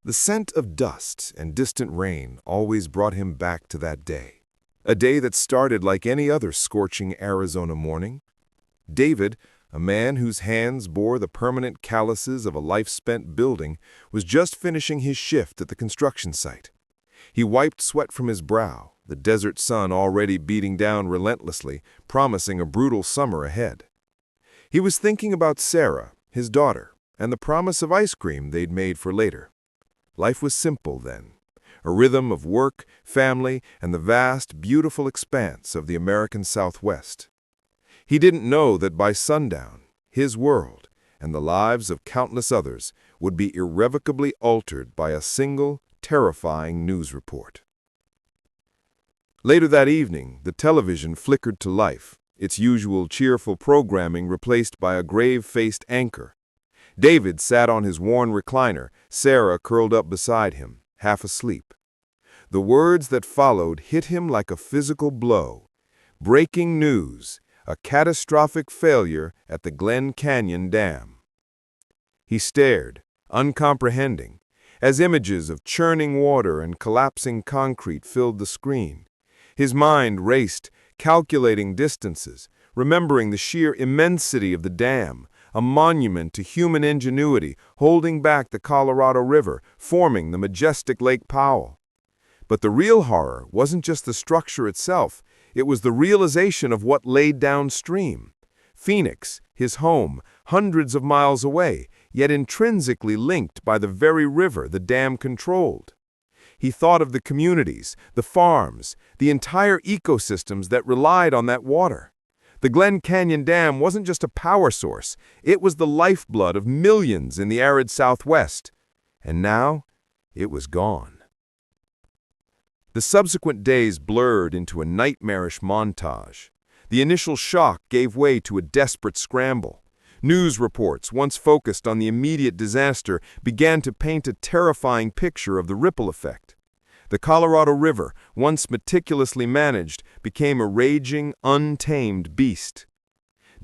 The scent of dust and distant rain always brought him back to that day. A day that started like any other scorching Arizona morning. David, a man whose hands bore the permanent calluses of a life spent building, was just finishing his shift at the construction site. He wiped sweat from his brow, the desert sun already beating down relentlessly, promising a brutal summer ahead. He was thinking about Sarah, his daughter, and the promise of ice cream they'd made for later. Life was simple then, a rhythm of work, family, and the vast, beautiful expanse of the American Southwest. He didn't know that by sundown, his world, and the lives of countless others, would be irrevocably altered by a single, terrifying news report. Later that evening, the television flickered to life, its usual cheerful programming replaced by a grave-faced anchor. David sat on his worn recliner, Sarah curled up beside him, half asleep. The words that followed hit him like a physical blow. Breaking news, a catastrophic failure at the Glen Canyon Dam. He stared, uncomprehending, as images of churning water and collapsing concrete filled the screen. His mind raced, calculating distances, remembering the sheer immensity of the dam, a monument to human ingenuity holding back the Colorado River, forming the majestic Lake Powell. But the real horror wasn't just the structure itself, it was the realization of what lay downstream. Phoenix, his home, hundreds of miles away, yet intrinsically linked by the very river the dam controlled. He thought of the communities, the farms, the entire ecosystems that relied on that water. The Glen Canyon Dam wasn't just a power source, it was the lifeblood of millions in the arid Southwest. And now, it was gone. The subsequent days blurred into a nightmarish montage. The initial shock gave way to a desperate scramble. News reports, once focused on the immediate disaster, began to paint a terrifying picture of the ripple effect. The Colorado River, once meticulously managed, became a raging, untamed beast.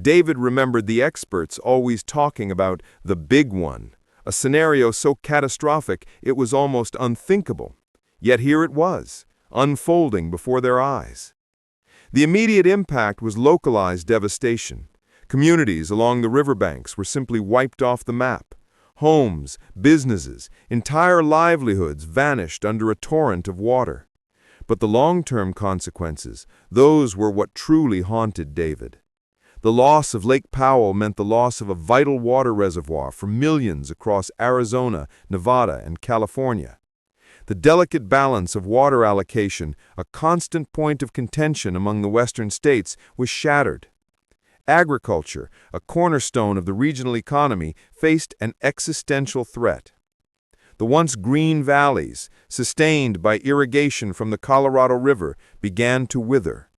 David remembered the experts always talking about the big one, a scenario so catastrophic it was almost unthinkable. Yet here it was, unfolding before their eyes. The immediate impact was localized devastation. Communities along the riverbanks were simply wiped off the map. Homes, businesses, entire livelihoods vanished under a torrent of water. But the long-term consequences, those were what truly haunted David. The loss of Lake Powell meant the loss of a vital water reservoir for millions across Arizona, Nevada, and California. The delicate balance of water allocation, a constant point of contention among the western states, was shattered. Agriculture, a cornerstone of the regional economy, faced an existential threat. The once green valleys, sustained by irrigation from the Colorado River, began to wither.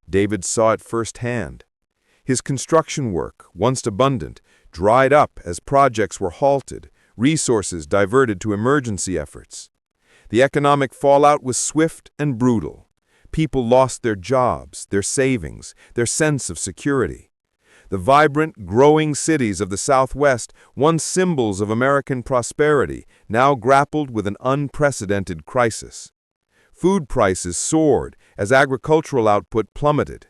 David saw it firsthand. His construction work, once abundant, dried up as projects were halted, resources diverted to emergency efforts. The economic fallout was swift and brutal. People lost their jobs, their savings, their sense of security. The vibrant, growing cities of the Southwest, once symbols of American prosperity, now grappled with an unprecedented crisis. Food prices soared as agricultural output plummeted.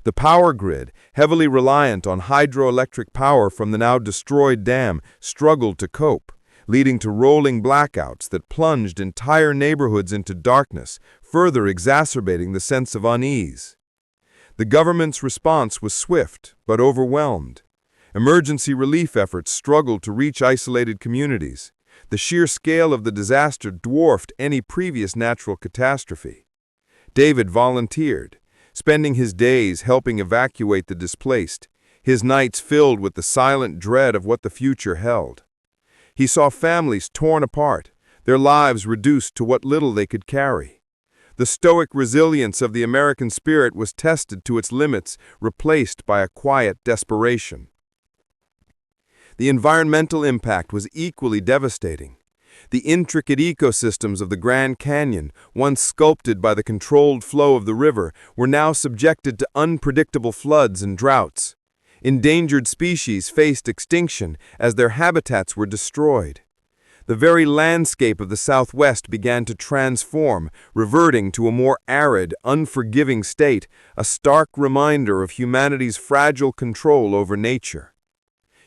The power grid, heavily reliant on hydroelectric power from the now destroyed dam, struggled to cope, leading to rolling blackouts that plunged entire neighborhoods into darkness, further exacerbating the sense of unease. The government's response was swift but overwhelmed. Emergency relief efforts struggled to reach isolated communities. The sheer scale of the disaster dwarfed any previous natural catastrophe. David volunteered, spending his days helping evacuate the displaced, his nights filled with the silent dread of what the future held. He saw families torn apart, their lives reduced to what little they could carry. The stoic resilience of the American spirit was tested to its limits, replaced by a quiet desperation. The environmental impact was equally devastating. The intricate ecosystems of the Grand Canyon, once sculpted by the controlled flow of the river, were now subjected to unpredictable floods and droughts. Endangered species faced extinction as their habitats were destroyed. The very landscape of the Southwest began to transform, reverting to a more arid, unforgiving state, a stark reminder of humanity's fragile control over nature.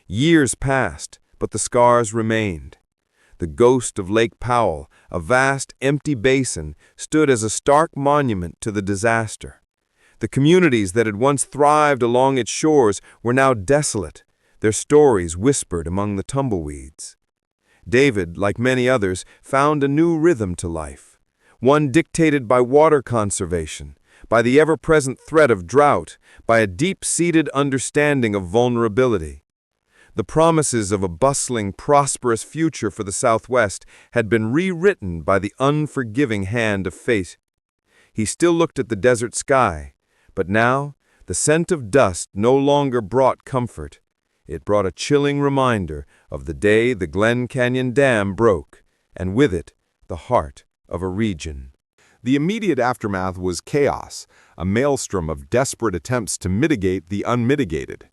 Years passed, but the scars remained. The ghost of Lake Powell, a vast, empty basin, stood as a stark monument to the disaster. The communities that had once thrived along its shores were now desolate, their stories whispered among the tumbleweeds. David, like many others, found a new rhythm to life, one dictated by water conservation, by the ever-present threat of drought, by a deep-seated understanding of vulnerability. The promises of a bustling, prosperous future for the Southwest had been rewritten by the unforgiving hand of fate. He still looked at the desert sky, but now the scent of dust no longer brought comfort. It brought a chilling reminder of the day the Glen Canyon Dam broke, and with it, the heart of a region. The immediate aftermath was chaos, a maelstrom of desperate attempts to mitigate the unmitigated.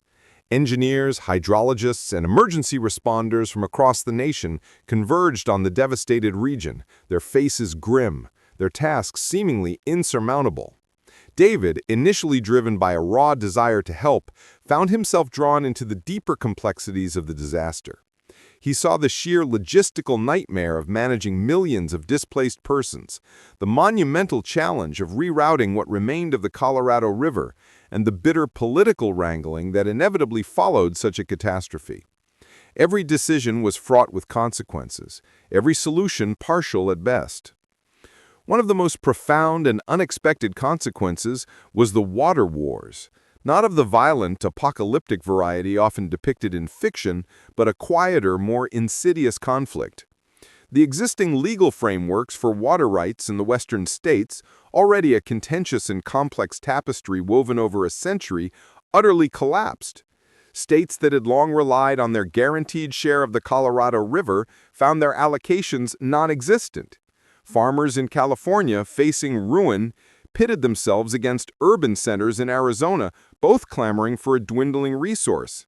Engineers, hydrologists, and emergency responders from across the nation converged on the devastated region, their faces grim, their tasks seemingly insurmountable. David, initially driven by a raw desire to help, found himself drawn into the deeper complexities of the disaster. He saw the sheer logistical nightmare of managing millions of displaced persons, the monumental challenge of rerouting what remained of the Colorado River, and the bitter political wrangling that inevitably followed such a catastrophe. Every decision was fraught with consequences, every solution partial at best. One of the most profound and unexpected consequences was the water wars, not of the violent, apocalyptic variety often depicted in fiction, but a quieter, more insidious conflict. The existing legal frameworks for water rights in the western states, already a contentious and complex tapestry woven over a century, utterly collapsed. States that had long relied on their guaranteed share of the Colorado River found their allocations non-existent. Farmers in California, facing ruin, pitted themselves against urban centers in Arizona, both clamoring for a dwindling resource.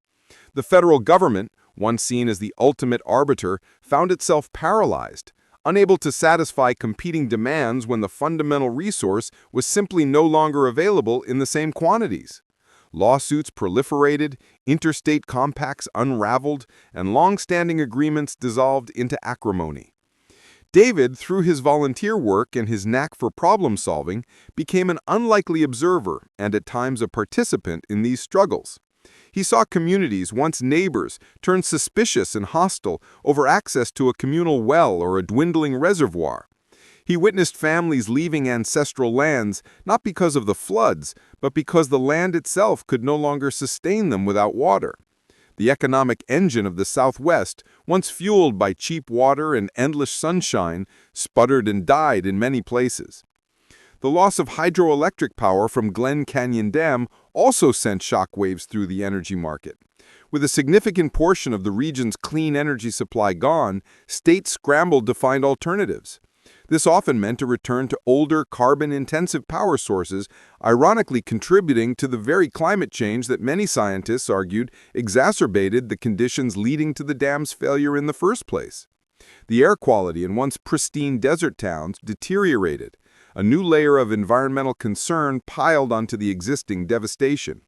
The federal government, once seen as the ultimate arbiter, found itself paralyzed, unable to satisfy competing demands when the fundamental resource was simply no longer available in the same quantities. Lawsuits proliferated, interstate compacts unraveled, and long-standing agreements dissolved into acrimony. David, through his volunteer work and his knack for problem-solving, became an unlikely observer and at times a participant in these struggles. He saw communities, once neighbors, turn suspicious and hostile over access to a communal well or a dwindling reservoir. He witnessed families leaving ancestral lands not because of the floods, but because the land itself could no longer sustain them without water. The economic engine of the Southwest, once fueled by cheap water and endless sunshine, sputtered and died in many places. The loss of hydroelectric power from Glen Canyon Dam also sent shockwaves through the energy market. With a significant portion of the region's clean energy supply gone, states scrambled to find alternatives. This often meant a return to older, carbon-intensive power sources, ironically contributing to the very climate change that many scientists argued exacerbated the conditions leading to the dam's failure in the first place. The air quality in once pristine desert towns deteriorated. A new layer of environmental concern piled onto the existing devastation.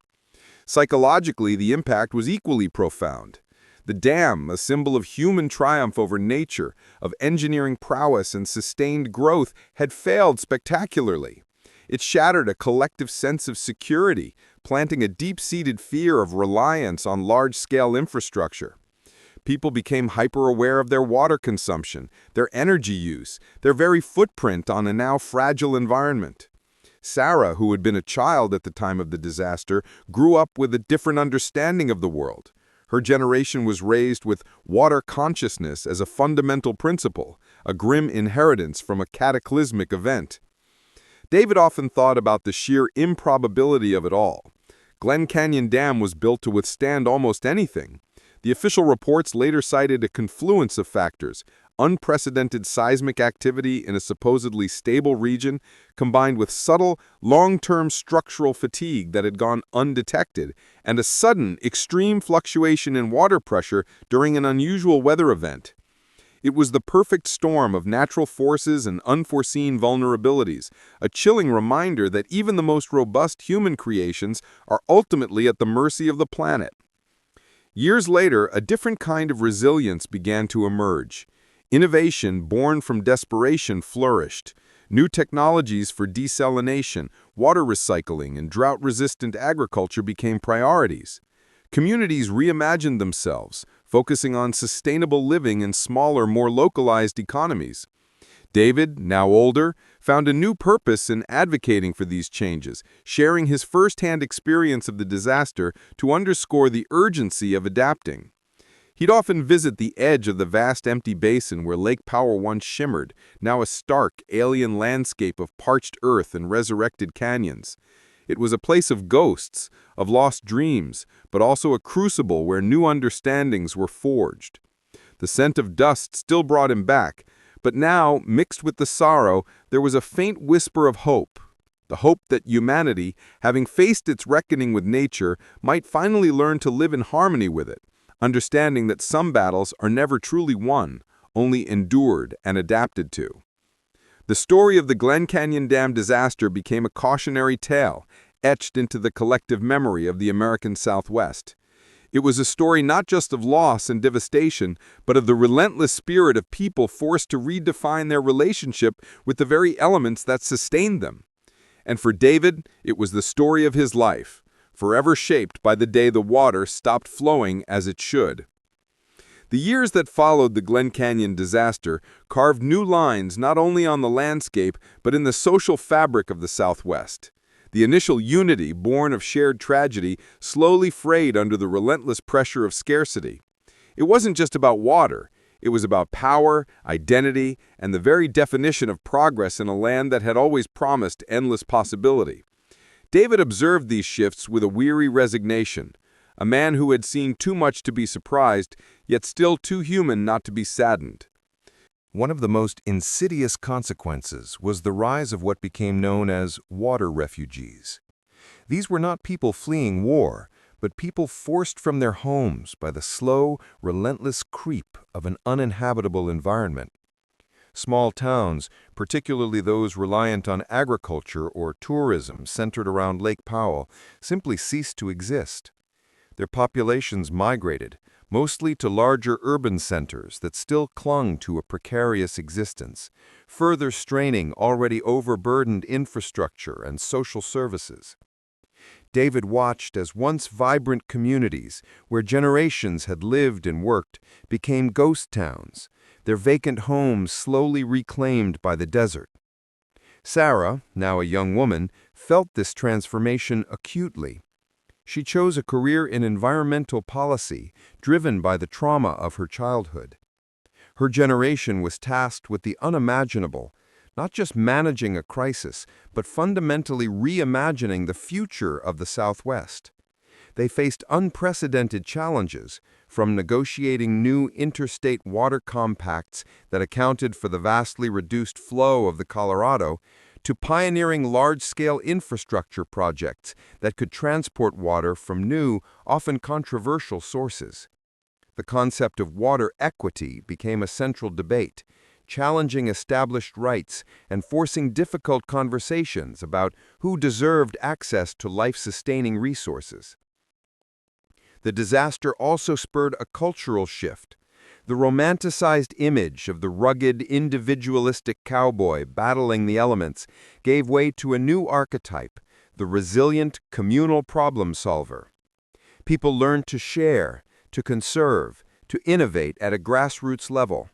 Psychologically, the impact was equally profound. The dam, a symbol of human triumph over nature, of engineering prowess and sustained growth, had failed spectacularly. It shattered a collective sense of security, planting a deep-seated fear of reliance on large-scale infrastructure. People became hyper-aware of their water consumption, their energy use, their very footprint on a now fragile environment. Sarah, who had been a child at the time of the disaster, grew up with a different understanding of the world. Her generation was raised with water consciousness as a fundamental principle, a grim inheritance from a cataclysmic event. David often thought about the sheer improbability of it all. Glen Canyon Dam was built to withstand almost anything. The official reports later cited a confluence of factors: unprecedented seismic activity in a supposedly stable region, combined with subtle, long-term structural fatigue that had gone undetected, and a sudden, extreme fluctuation in water pressure during an unusual weather event. It was the perfect storm of natural forces and unforeseen vulnerabilities, a chilling reminder that even the most robust human creations are ultimately at the mercy of the planet. Years later, a different kind of resilience began to emerge. Innovation born from desperation flourished. New technologies for desalination, water recycling, and drought-resistant agriculture became priorities. Communities reimagined themselves, focusing on sustainable living in smaller, more localized economies. David, now older, found a new purpose in advocating for these changes, sharing his first-hand experience of the disaster to underscore the urgency of adapting. He'd often visit the edge of the vast empty basin where Lake Powell once shimmered, now a stark, alien landscape of parched earth and resurrected canyons. It was a place of ghosts, of lost dreams, but also a crucible where new understandings were forged. The scent of dust still brought him back, but now, mixed with the sorrow, there was a faint whisper of hope. The hope that humanity, having faced its reckoning with nature, might finally learn to live in harmony with it, understanding that some battles are never truly won, only endured and adapted to. The story of the Glen Canyon Dam disaster became a cautionary tale, etched into the collective memory of the American Southwest. It was a story not just of loss and devastation, but of the relentless spirit of people forced to redefine their relationship with the very elements that sustained them. And for David, it was the story of his life, forever shaped by the day the water stopped flowing as it should. The years that followed the Glen Canyon disaster carved new lines not only on the landscape, but in the social fabric of the Southwest. The initial unity, born of shared tragedy, slowly frayed under the relentless pressure of scarcity. It wasn't just about water. It was about power, identity, and the very definition of progress in a land that had always promised endless possibility. David observed these shifts with a weary resignation, a man who had seen too much to be surprised, yet still too human not to be saddened. One of the most insidious consequences was the rise of what became known as water refugees. These were not people fleeing war, but people forced from their homes by the slow, relentless creep of an uninhabitable environment. Small towns, particularly those reliant on agriculture or tourism centered around Lake Powell, simply ceased to exist. Their populations migrated, mostly to larger urban centers that still clung to a precarious existence, further straining already overburdened infrastructure and social services. David watched as once vibrant communities, where generations had lived and worked, became ghost towns, their vacant homes slowly reclaimed by the desert. Sarah, now a young woman, felt this transformation acutely. She chose a career in environmental policy, driven by the trauma of her childhood. Her generation was tasked with the unimaginable, not just managing a crisis, but fundamentally reimagining the future of the Southwest. They faced unprecedented challenges, from negotiating new interstate water compacts that accounted for the vastly reduced flow of the Colorado, to pioneering large-scale infrastructure projects that could transport water from new, often controversial sources. The concept of water equity became a central debate, challenging established rights and forcing difficult conversations about who deserved access to life-sustaining resources. The disaster also spurred a cultural shift. The romanticized image of the rugged, individualistic cowboy battling the elements gave way to a new archetype, the resilient, communal problem solver. People learned to share, to conserve, to innovate at a grassroots level.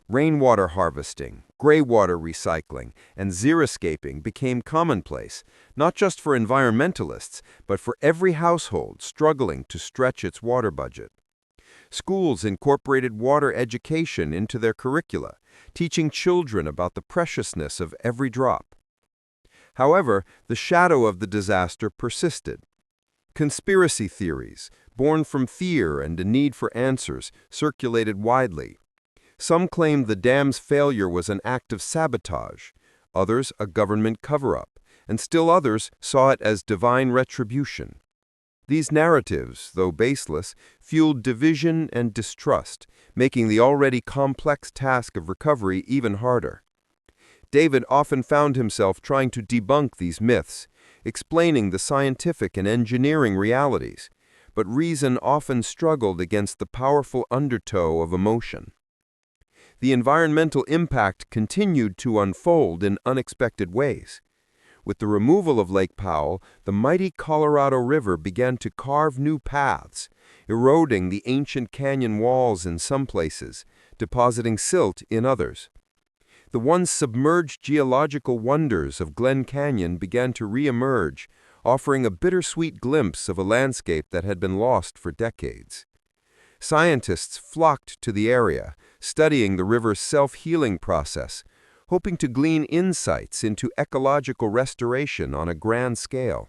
Rainwater harvesting, graywater recycling, and xeriscaping became commonplace, not just for environmentalists, but for every household struggling to stretch its water budget. Schools incorporated water education into their curricula, teaching children about the preciousness of every drop. However, the shadow of the disaster persisted. Conspiracy theories, born from fear and a need for answers, circulated widely. Some claimed the dam's failure was an act of sabotage, others a government cover-up, and still others saw it as divine retribution. These narratives, though baseless, fueled division and distrust, making the already complex task of recovery even harder. David often found himself trying to debunk these myths, explaining the scientific and engineering realities, but reason often struggled against the powerful undertow of emotion. The environmental impact continued to unfold in unexpected ways. With the removal of Lake Powell, the mighty Colorado River began to carve new paths, eroding the ancient canyon walls in some places, depositing silt in others. The once submerged geological wonders of Glen Canyon began to re-emerge, offering a bittersweet glimpse of a landscape that had been lost for decades. Scientists flocked to the area, studying the river's self-healing process, hoping to glean insights into ecological restoration on a grand scale.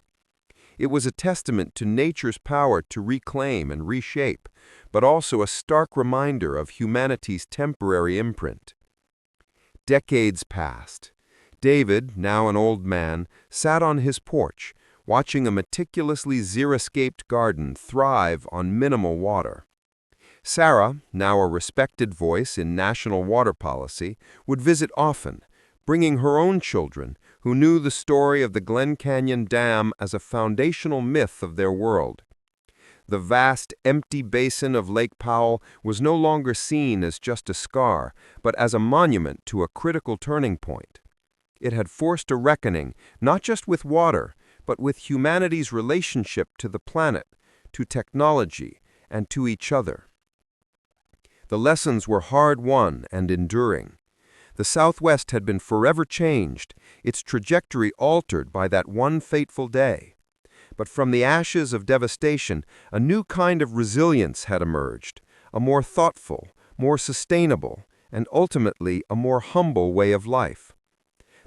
It was a testament to nature's power to reclaim and reshape, but also a stark reminder of humanity's temporary imprint. Decades passed. David, now an old man, sat on his porch, watching a meticulously xeriscaped garden thrive on minimal water. Sarah, now a respected voice in national water policy, would visit often, bringing her own children, who knew the story of the Glen Canyon Dam as a foundational myth of their world. The vast, empty basin of Lake Powell was no longer seen as just a scar, but as a monument to a critical turning point. It had forced a reckoning, not just with water, but with humanity's relationship to the planet, to technology, and to each other. The lessons were hard-won and enduring. The Southwest had been forever changed, its trajectory altered by that one fateful day. But from the ashes of devastation, a new kind of resilience had emerged, a more thoughtful, more sustainable, and ultimately a more humble way of life.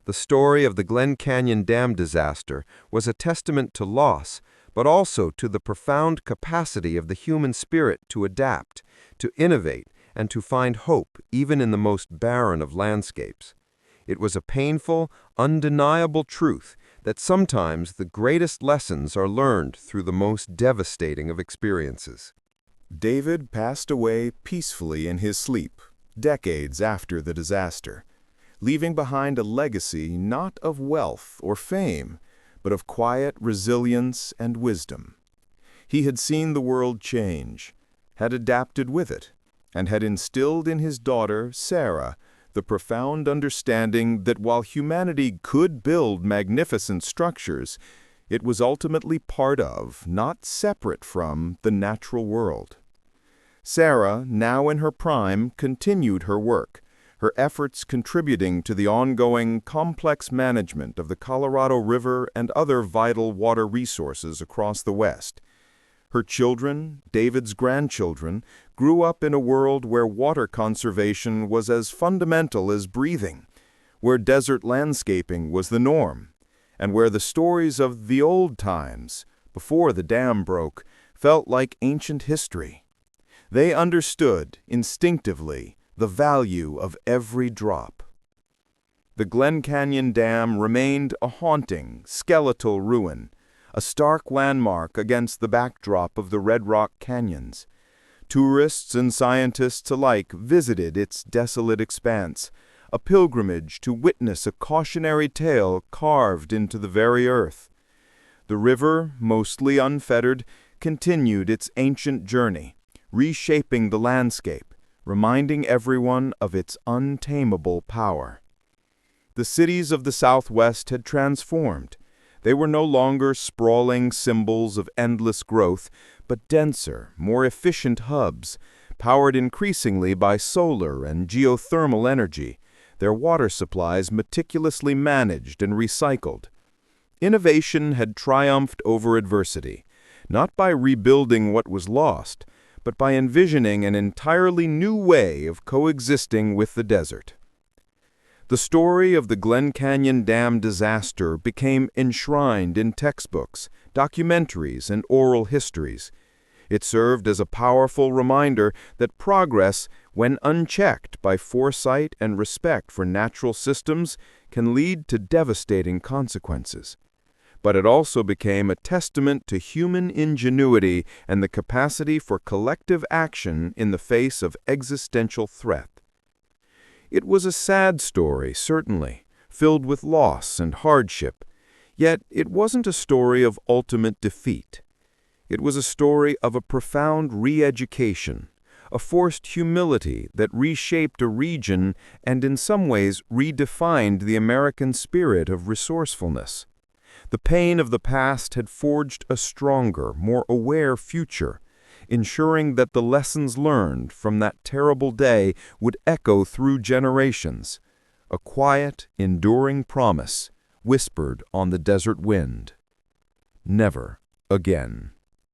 The story of the Glen Canyon Dam disaster was a testament to loss, but also to the profound capacity of the human spirit to adapt, to innovate, and to find hope even in the most barren of landscapes. It was a painful, undeniable truth that sometimes the greatest lessons are learned through the most devastating of experiences. David passed away peacefully in his sleep, decades after the disaster, leaving behind a legacy not of wealth or fame, but of quiet resilience and wisdom. He had seen the world change, had adapted with it, and had instilled in his daughter, Sarah, the profound understanding that while humanity could build magnificent structures, it was ultimately part of, not separate from, the natural world. Sarah, now in her prime, continued her work, her efforts contributing to the ongoing complex management of the Colorado River and other vital water resources across the West. Her children, David's grandchildren, grew up in a world where water conservation was as fundamental as breathing, where desert landscaping was the norm, and where the stories of the old times, before the dam broke, felt like ancient history. They understood, instinctively, the value of every drop. The Glen Canyon Dam remained a haunting, skeletal ruin, a stark landmark against the backdrop of the Red Rock Canyons. Tourists and scientists alike visited its desolate expanse, a pilgrimage to witness a cautionary tale carved into the very earth. The river, mostly unfettered, continued its ancient journey, reshaping the landscape, reminding everyone of its untamable power. The cities of the Southwest had transformed. They were no longer sprawling symbols of endless growth, but denser, more efficient hubs, powered increasingly by solar and geothermal energy, their water supplies meticulously managed and recycled. Innovation had triumphed over adversity, not by rebuilding what was lost, but by envisioning an entirely new way of coexisting with the desert. The story of the Glen Canyon Dam disaster became enshrined in textbooks, documentaries, and oral histories. It served as a powerful reminder that progress, when unchecked by foresight and respect for natural systems, can lead to devastating consequences. but it also became a testament to human ingenuity and the capacity for collective action in the face of existential threat. It was a sad story, certainly, filled with loss and hardship, yet it wasn't a story of ultimate defeat. It was a story of a profound re-education, a forced humility that reshaped a region and in some ways redefined the American spirit of resourcefulness. The pain of the past had forged a stronger, more aware future, ensuring that the lessons learned from that terrible day would echo through generations, a quiet, enduring promise whispered on the desert wind. Never again.